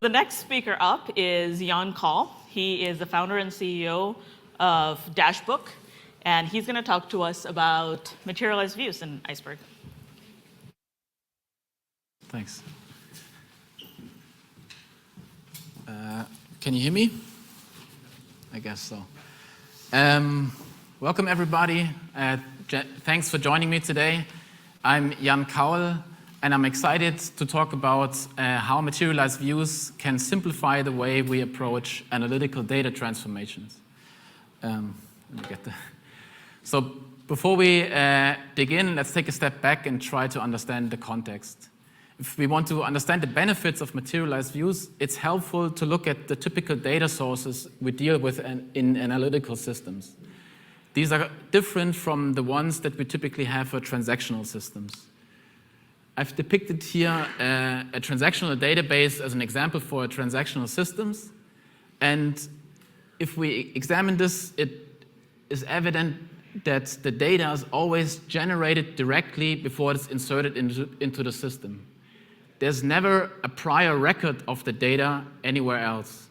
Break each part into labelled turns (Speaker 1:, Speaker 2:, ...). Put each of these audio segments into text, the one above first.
Speaker 1: The next speaker up is Jan Kaul. He is the founder and CEO of Dashbook, and he's going to talk to us about materialized views in Iceberg.
Speaker 2: Thanks. Can you hear me? I guess so. Welcome, everybody. Thanks for joining me today. I'm Jan Kaul, and I'm excited to talk about how materialized views can simplify the way we approach analytical data transformations. So before we dig in, let's take a step back and try to understand the context. If we want to understand the benefits of materialized views, it's helpful to look at the typical data sources we deal with in analytical systems. These are different from the ones that we typically have for transactional systems. I've depicted here a transactional database as an example for transactional systems. And if we examine this, it is evident that the data is always generated directly before it's inserted into the system. There's never a prior record of the data anywhere else.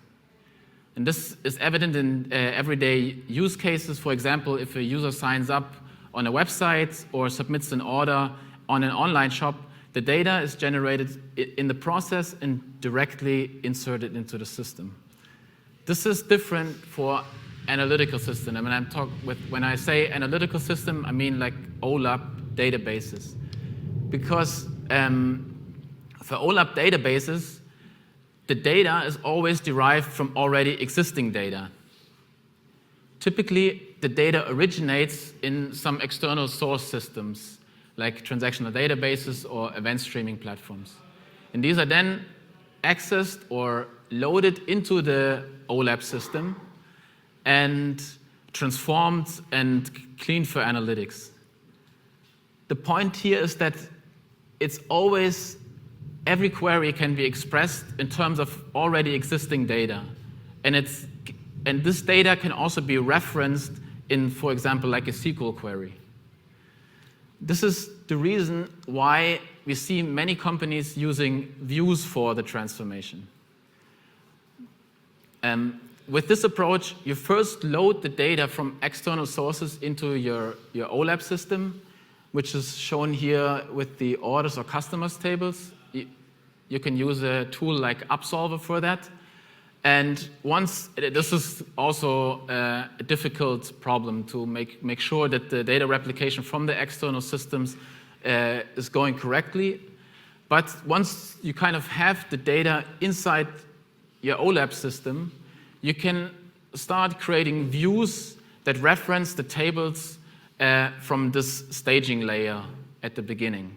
Speaker 2: And this is evident in everyday use cases. For example, if a user signs up on a website or submits an order on an online shop, the data is generated in the process and directly inserted into the system. This is different for analytical system. When I say analytical system, I mean like OLAP databases. Because for OLAP databases, the data is always derived from already existing data. Typically, the data originates in some external source systems, like transactional databases or event streaming platforms. And these are then accessed or loaded into the OLAP system and transformed and cleaned for analytics. The point here is that it's always every query can be expressed in terms of already existing data. And this data can also be referenced in, for example, like a SQL query. This is the reason why we see many companies using views for the transformation. With this approach, you first load the data from external sources into your OLAP system, which is shown here with the orders or customers tables. You can use a tool like Absolver for that. And this is also a difficult problem to make sure that the data replication from the external systems is going correctly. But once you kind of have the data inside your OLAP system, you can start creating views that reference the tables from this staging layer at the beginning.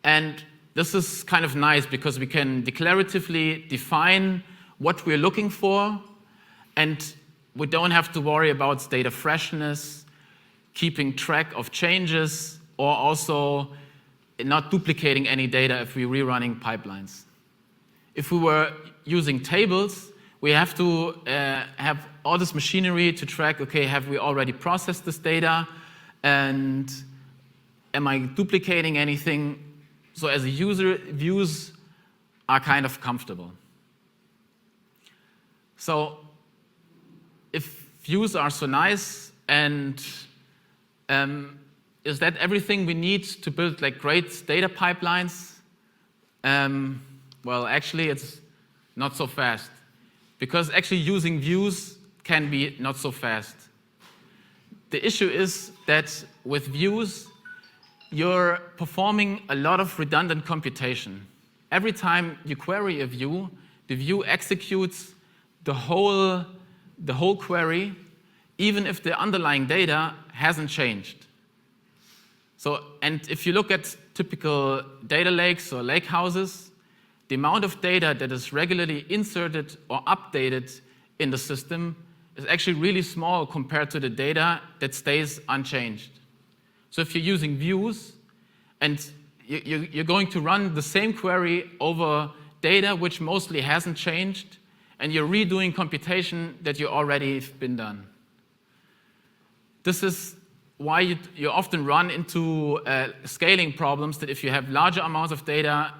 Speaker 2: And this is kind of nice because we can declaratively define what we're looking for, and we don't have to worry about data freshness, keeping track of changes, or also not duplicating any data if we're rerunning pipelines. If we were using tables, we have to have all this machinery to track, okay, have we already processed this data, and am I duplicating anything? So as a user, views are kind of comfortable. So if views are so nice, and is that everything we need to build like great data pipelines? Well, actually, it's not so fast. Because actually using views can be not so fast. The issue is that with views, you're performing a lot of redundant computation. Every time you query a view, the view executes the whole query, even if the underlying data hasn't changed. So, and if you look at typical data lakes or lake houses, the amount of data that is regularly inserted or updated in the system is actually really small compared to the data that stays unchanged. So if you're using views and you're going to run the same query over data which mostly hasn't changed, and you're redoing computation that you already have been done. This is why you often run into scaling problems, that if you have larger amounts of data,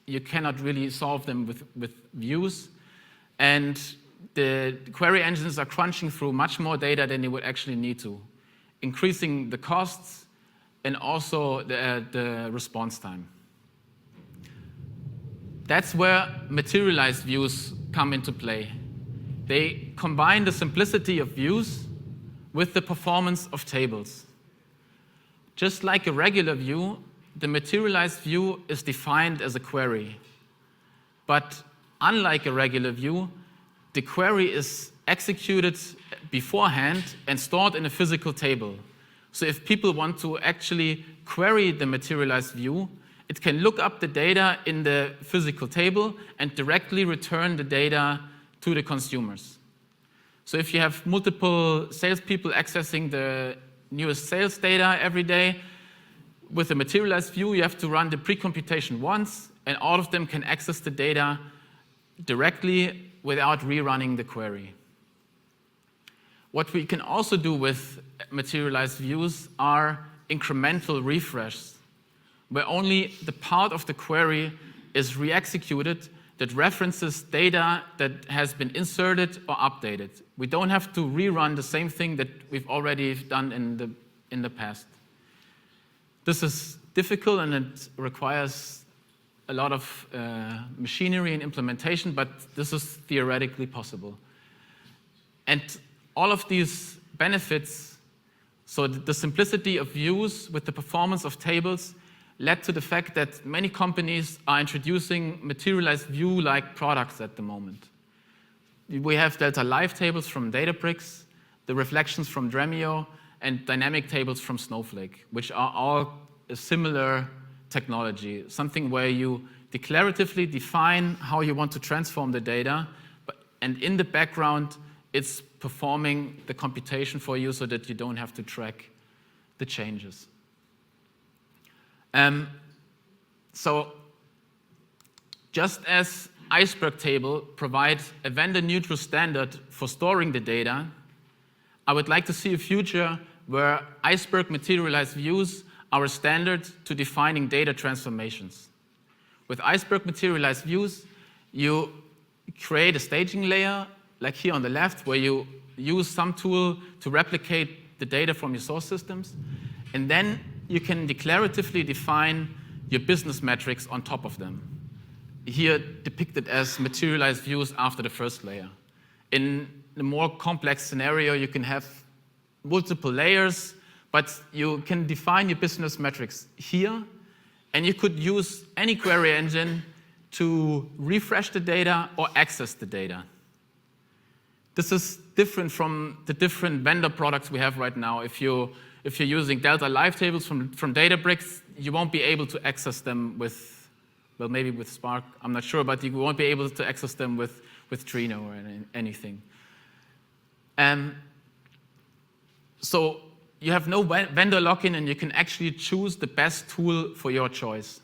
Speaker 2: you cannot really solve them with views. And the query engines are crunching through much more data than you would actually need to, increasing the costs and also the response time. That's where materialized views come into play. They combine the simplicity of views with the performance of tables. Just like a regular view, the materialized view is defined as a query. But unlike a regular view, the query is executed beforehand and stored in a physical table. So if people want to actually query the materialized view, it can look up the data in the physical table and directly return the data to the consumers. So if you have multiple salespeople accessing the newest sales data every day, with a materialized view, you have to run the pre-computation once, and all of them can access the data directly without rerunning the query. What we can also do with materialized views are incremental refreshes, where only the part of the query is re-executed that references data that has been inserted or updated. We don't have to rerun the same thing that we've already done in the past. This is difficult and it requires a lot of machinery and implementation, but this is theoretically possible. And all of these benefits, so the simplicity of views with the performance of tables, led to the fact that many companies are introducing materialized view-like products at the moment. We have Delta Live tables from Databricks, the reflections from Dremio, and dynamic tables from Snowflake, which are all a similar technology, something where you declaratively define how you want to transform the data, and in the background, it's performing the computation for you so that you don't have to track the changes. So just as Iceberg table provides a vendor-neutral standard for storing the data, I would like to see a future where Iceberg materialized views are a standard to defining data transformations. With Iceberg materialized views, you create a staging layer, like here on the left, where you use some tool to replicate the data from your source systems, and then you can declaratively define your business metrics on top of them. Here depicted as materialized views after the first layer. In a more complex scenario, you can have multiple layers, but you can define your business metrics here, and you could use any query engine to refresh the data or access the data. This is different from the different vendor products we have right now. If you're using Delta Live tables from Databricks, you won't be able to access them with, well, maybe with Spark, I'm not sure, but you won't be able to access them with Trino or anything. So you have no vendor lock-in, and you can actually choose the best tool for your choice.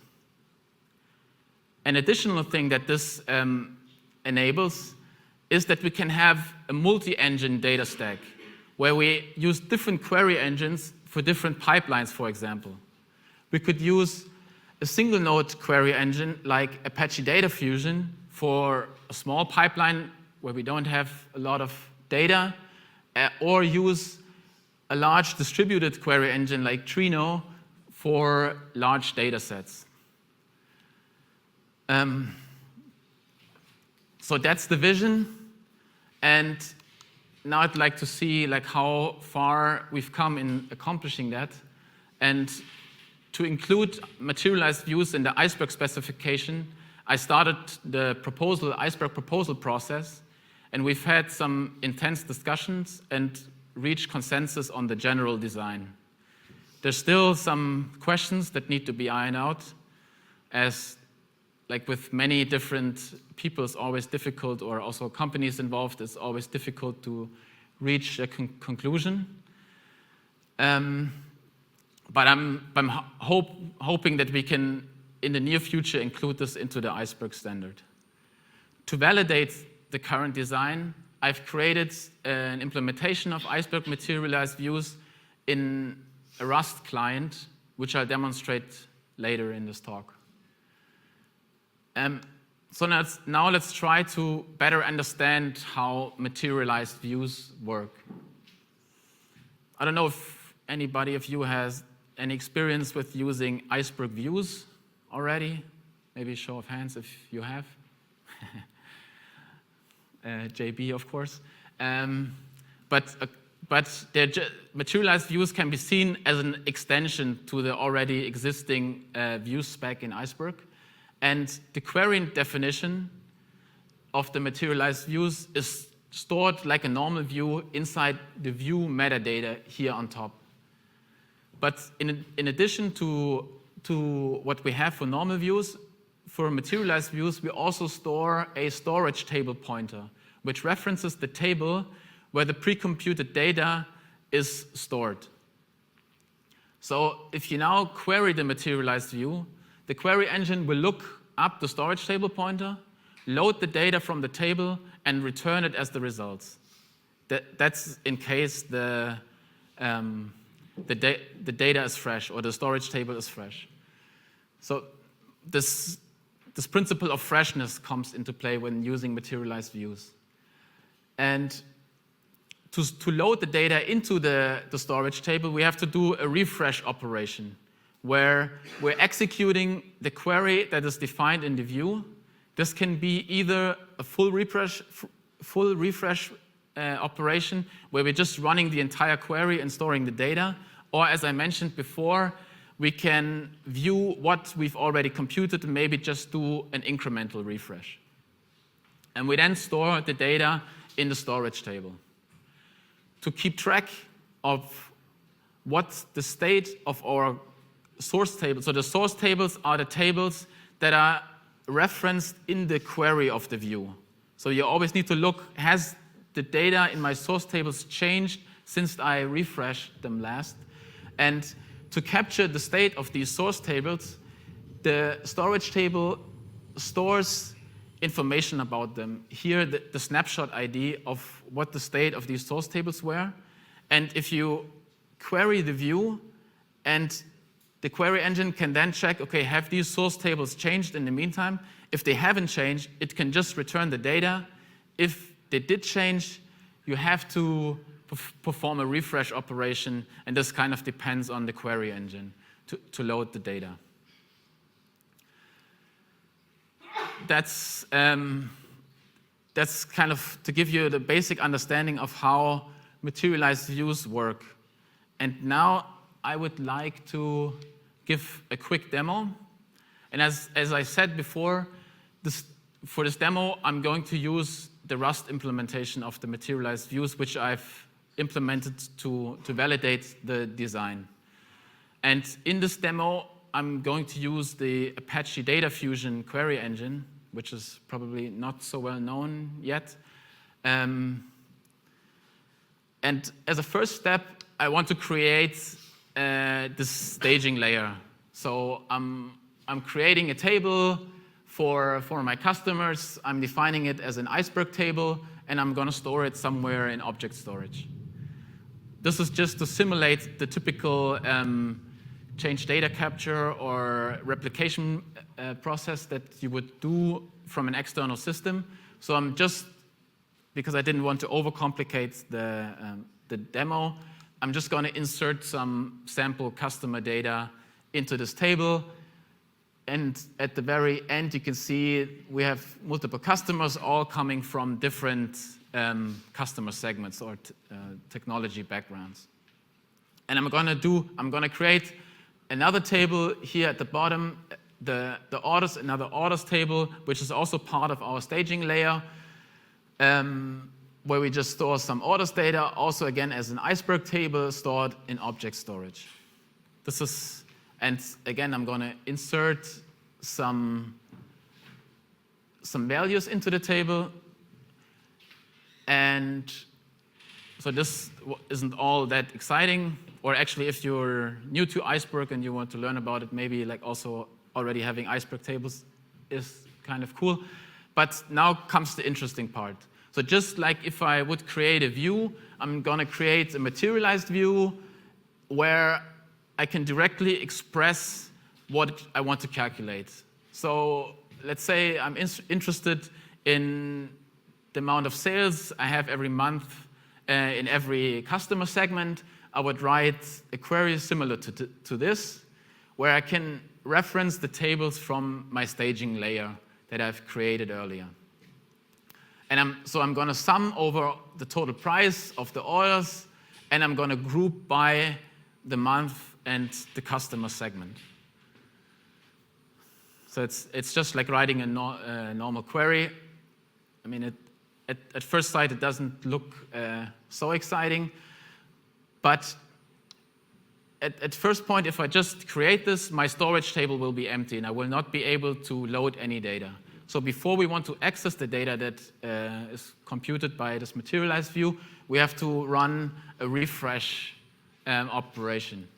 Speaker 2: An additional thing that this enables is that we can have a multi-engine data stack, where we use different query engines for different pipelines, for example. We could use a single node query engine like Apache Data Fusion for a small pipeline where we don't have a lot of data, or use a large distributed query engine like Trino for large data sets. So that's the vision. And now I'd like to see how far we've come in accomplishing that. And to include materialized views in the Iceberg specification, I started the Iceberg proposal process, and we've had some intense discussions and reached consensus on the general design. There's still some questions that need to be ironed out, as with many different people, it's always difficult, or also companies involved, it's always difficult to reach a conclusion. But I'm hoping that we can, in the near future, include this into the Iceberg standard. To validate the current design, I've created an implementation of Iceberg materialized views in a Rust client, which I'll demonstrate later in this talk. So now let's try to better understand how materialized views work. I don't know if anybody of you has any experience with using Iceberg views already. Maybe a show of hands if you have. JB, of course. But materialized views can be seen as an extension to the already existing view spec in Iceberg. And the query definition of the materialized views is stored like a normal view inside the view metadata here on top. But in addition to what we have for normal views, for materialized views, we also store a storage table pointer, which references the table where the pre-computed data is stored. So if you now query the materialized view, the query engine will look up the storage table pointer, load the data from the table, and return it as the results. That's in case the data is fresh or the storage table is fresh. So this principle of freshness comes into play when using materialized views. And to load the data into the storage table, we have to do a refresh operation where we're executing the query that is defined in the view. This can be either a full refresh operation where we're just running the entire query and storing the data, or as I mentioned before, we can view what we've already computed and maybe just do an incremental refresh. And we then store the data in the storage table. To keep track of what the state of our source table, so the source tables are the tables that are referenced in the query of the view. So you always need to look, has the data in my source tables changed since I refreshed them last? And to capture the state of these source tables, the storage table stores information about them. Here, the snapshot ID of what the state of these source tables were. And if you query the view, and the query engine can then check, okay, have these source tables changed in the meantime? If they haven't changed, it can just return the data. If they did change, you have to perform a refresh operation, and this kind of depends on the query engine to load the data. That's kind of to give you the basic understanding of how materialized views work. And now I would like to give a quick demo. And as I said before, for this demo, I'm going to use the Rust implementation of the materialized views, which I've implemented to validate the design. And in this demo, I'm going to use the Apache Data Fusion query engine, which is probably not so well known yet. And as a first step, I want to create this staging layer. So I'm creating a table for my customers. I'm defining it as an Iceberg table, and I'm going to store it somewhere in object storage. This is just to simulate the typical change data capture or replication process that you would do from an external system. So I'm just, because I didn't want to overcomplicate the demo, I'm just going to insert some sample customer data into this table. And at the very end, you can see we have multiple customers all coming from different customer segments or technology backgrounds. And I'm going to create another table here at the bottom, the orders, another orders table, which is also part of our staging layer, where we just store some orders data, also again as an Iceberg table stored in object storage. And again, I'm going to insert some values into the table. And so this isn't all that exciting. Or actually, if you're new to Iceberg and you want to learn about it, maybe like also already having Iceberg tables is kind of cool. But now comes the interesting part. So just like if I would create a view, I'm going to create a materialized view where I can directly express what I want to calculate. So let's say I'm interested in the amount of sales I have every month in every customer segment. I would write a query similar to this, where I can reference the tables from my staging layer that I've created earlier. And I'm going to sum over the total price of the orders, and I'm going to group by the month and the customer segment. So it's just like writing a normal query. I mean, at first sight, it doesn't look so exciting, but at first point, if I just create this, my storage table will be empty, and I will not be able to load any data. So before we want to access the data that is computed by this materialized view, we have to run a refresh operation.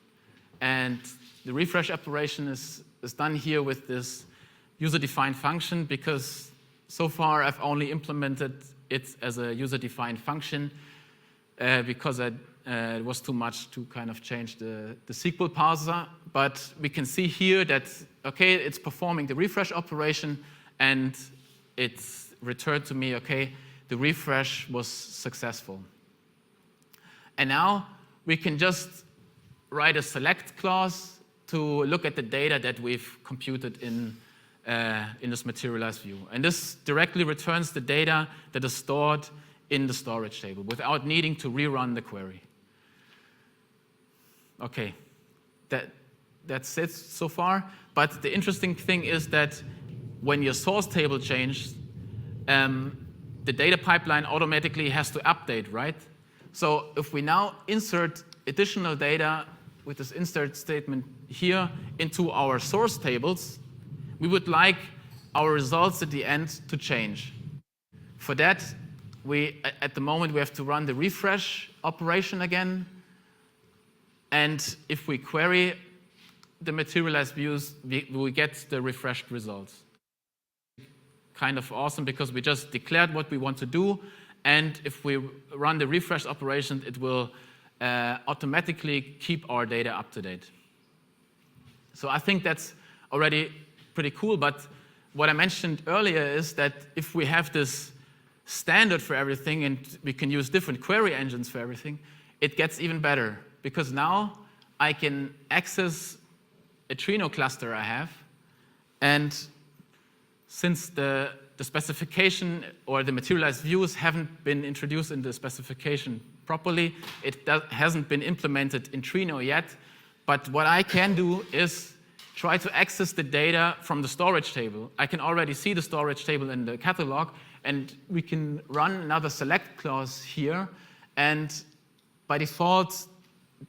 Speaker 2: And the refresh operation is done here with this user-defined function, because so far I've only implemented it as a user-defined function because it was too much to kind of change the SQL parser. But we can see here that, okay, it's performing the refresh operation, and it's returned to me, okay, the refresh was successful. And now we can just write a select clause to look at the data that we've computed in this materialized view. And this directly returns the data that is stored in the storage table without needing to rerun the query. Okay, that's it so far. But the interesting thing is that when your source table changes, the data pipeline automatically has to update, right? So if we now insert additional data with this insert statement here into our source tables, we would like our results at the end to change. For that, at the moment, we have to run the refresh operation again. And if we query the materialized views, we get the refreshed results. Kind of awesome, because we just declared what we want to do, and if we run the refresh operation, it will automatically keep our data up to date. So I think that's already pretty cool, but what I mentioned earlier is that if we have this standard for everything and we can use different query engines for everything, it gets even better, because now I can access a Trino cluster I have, and since the specification or the materialized views haven't been introduced in the specification properly, it hasn't been implemented in Trino yet. But what I can do is try to access the data from the storage table. I can already see the storage table in the catalog, and we can run another select clause here. And by default,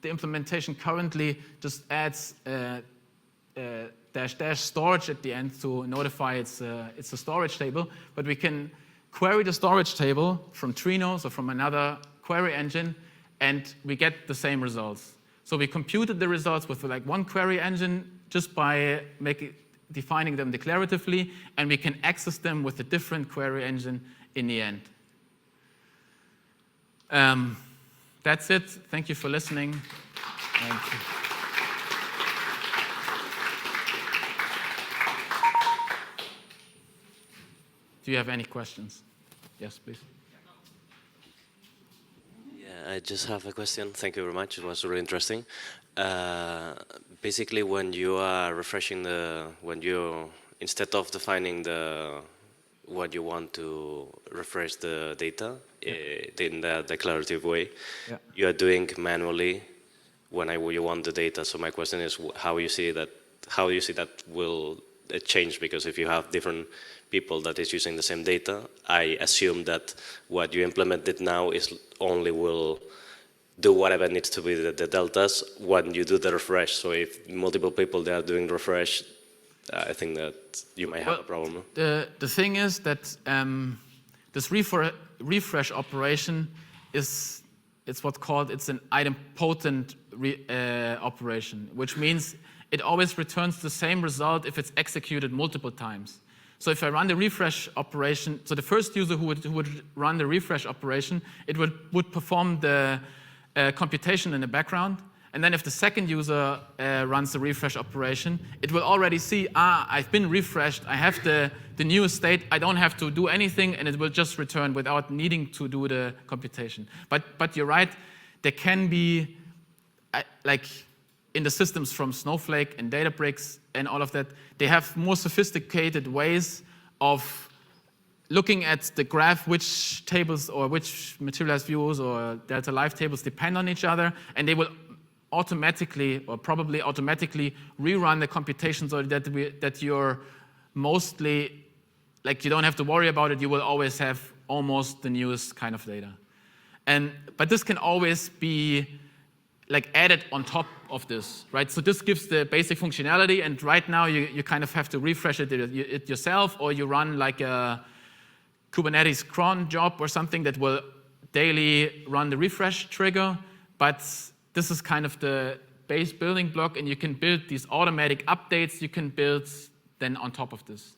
Speaker 2: the implementation currently just adds -- storage at the end to notify it's a storage table, but we can query the storage table from Trino, so from another query engine, and we get the same results. So we computed the results with like one query engine just by defining them declaratively, and we can access them with a different query engine in the end. That's it. Thank you for listening. Do you have any questions? Yes, please.
Speaker 3: Yeah, I just have a question. Thank you very much. It was really interesting. Basically, when you are refreshing instead of defining what you want to refresh the data in the declarative way, you are doing manually whenever you want the data. So my question is, how you see that will change? Because if you have different people that is using the same data, I assume that what you implemented now will do whatever needs to be the deltas when you do the refresh. So if multiple people they are doing refresh, I think that you might have a problem.
Speaker 2: The thing is that this refresh operation it's an idempotent operation, which means it always returns the same result if it's executed multiple times. So if I run the refresh operation, so the first user who would run the refresh operation, it would perform the computation in the background, And then if the second user runs the refresh operation, it will already see, I've been refreshed, I have the newest state, I don't have to do anything, and it will just return without needing to do the computation. But you're right, there can be, like in the systems from Snowflake and Databricks and all of that, they have more sophisticated ways of looking at the graph, which tables or which materialized views or delta live tables depend on each other, and they will automatically or probably automatically rerun the computations so that you're mostly, like you don't have to worry about it, you will always have almost the newest kind of data. But this can always be like added on top of this, right? So this gives the basic functionality, and right now you kind of have to refresh it yourself, or you run like a Kubernetes cron job or something that will daily run the refresh trigger, but this is kind of the base building block, and you can build these automatic updates you can build then on top of this.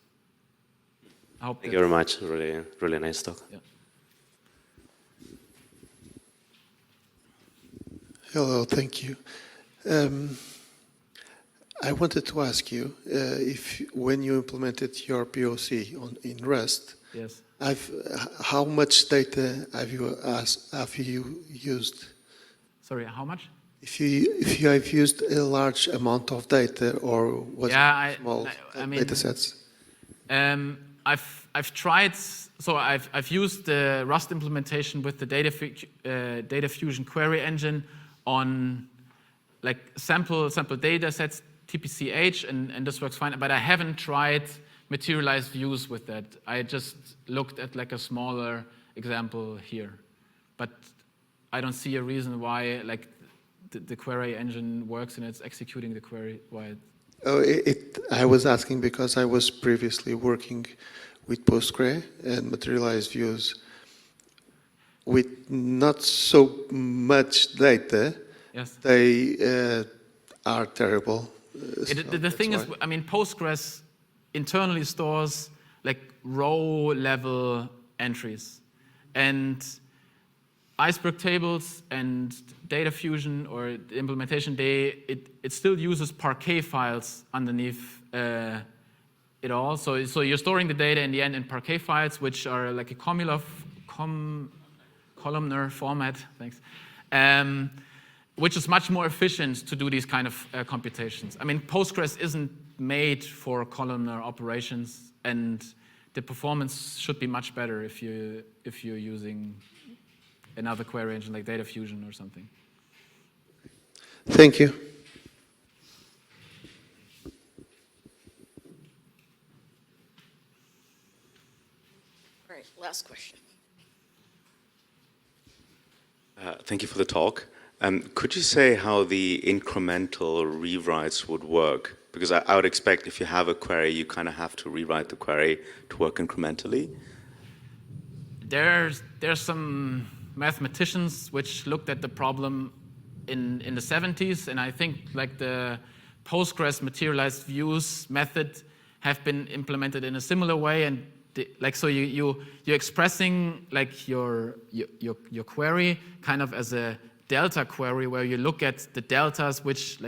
Speaker 2: I hope
Speaker 3: Thank you very much. Really, really nice talk.
Speaker 2: Yeah.
Speaker 4: Hello, thank you. I wanted to ask you if when you implemented your POC in Rust,
Speaker 2: Yes.
Speaker 4: how much data have you used?
Speaker 2: Sorry, how much?
Speaker 4: If you have used a large amount of data, or was it small data sets?
Speaker 2: I've tried. So I've used the Rust implementation with the Data Fusion query engine on like sample data sets, TPCH, and this works fine. But I haven't tried materialized views with that. I just looked at like a smaller example here, but I don't see a reason why like the query engine works and it's executing the query. Why?
Speaker 4: I was asking because I was previously working with Postgre and materialized views with not so much data.
Speaker 2: Yes.
Speaker 4: They are terrible.
Speaker 2: The thing is, I mean, Postgres internally stores like row level entries, and Iceberg tables and Data Fusion or the implementation, it still uses Parquet files underneath it all. So you're storing the data in the end in Parquet files, which are like a columnar format. Thanks. Which is much more efficient to do these kind of computations. I mean, Postgres isn't made for columnar operations, and the performance should be much better if you're using another query engine like Data Fusion or something.
Speaker 4: Thank you.
Speaker 5: All right, last question.
Speaker 6: Thank you for the talk. Could you say how the incremental rewrites would work? Because I would expect if you have a query, you kind of have to rewrite the query to work incrementally.
Speaker 2: There's some mathematicians which looked at the problem in the 70s, and I think like the Postgres materialized views method have been implemented in a similar way, and so you're expressing like your query kind of as a delta query where you look at the deltas, which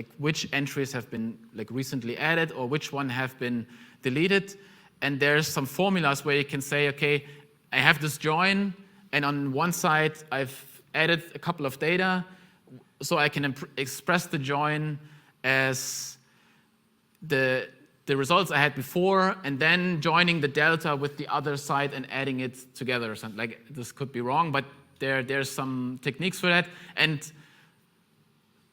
Speaker 2: entries have been like recently added or which one have been deleted, and there's some formulas where you can say, okay, I have this join, and on one side I've added a couple of data, so I can express the join as the results I had before, and then joining the delta with the other side and adding it together or something. Like, this could be wrong, but there's some techniques for that. And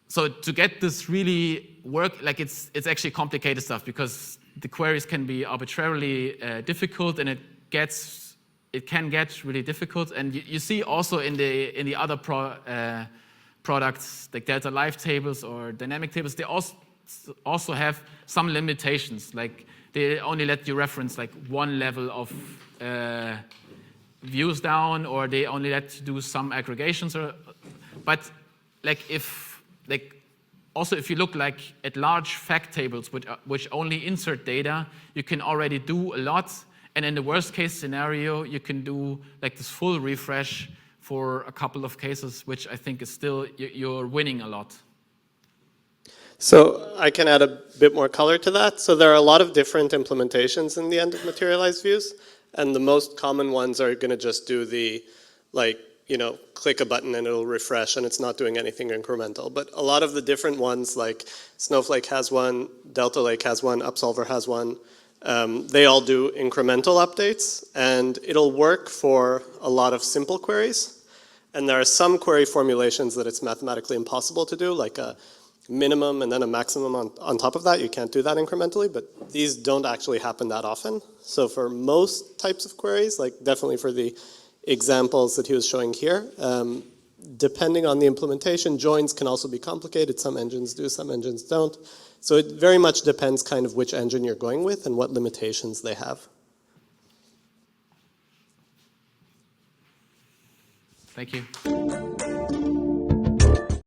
Speaker 2: so to get this really work, like it's actually complicated stuff, because the queries can be arbitrarily difficult, and it can get really difficult. And you see also in the other products like delta live tables or dynamic tables, they also have some limitations. Like they only let you reference like one level of views down, or they only let you do some aggregations. But like if you look like at large fact tables which only insert data, you can already do a lot. And in the worst case scenario, you can do like this full refresh for a couple of cases, which I think is still, you're winning a lot.
Speaker 7: So I can add a bit more color to that. So there are a lot of different implementations in the end of materialized views, and the most common ones are going to just do the, like, you know, click a button and it'll refresh and it's not doing anything incremental. But a lot of the different ones, like Snowflake has one, Delta Lake has one, Upsolver has one, they all do incremental updates, and it'll work for a lot of simple queries. And there are some query formulations that it's mathematically impossible to do, like a minimum and then a maximum on top of that. You can't do that incrementally, but these don't actually happen that often. So for most types of queries, like definitely for the examples that he was showing here, depending on the implementation, joins can also be complicated. Some engines do, some engines don't. So it very much depends kind of which engine you're going with and what limitations they have.
Speaker 2: Thank you.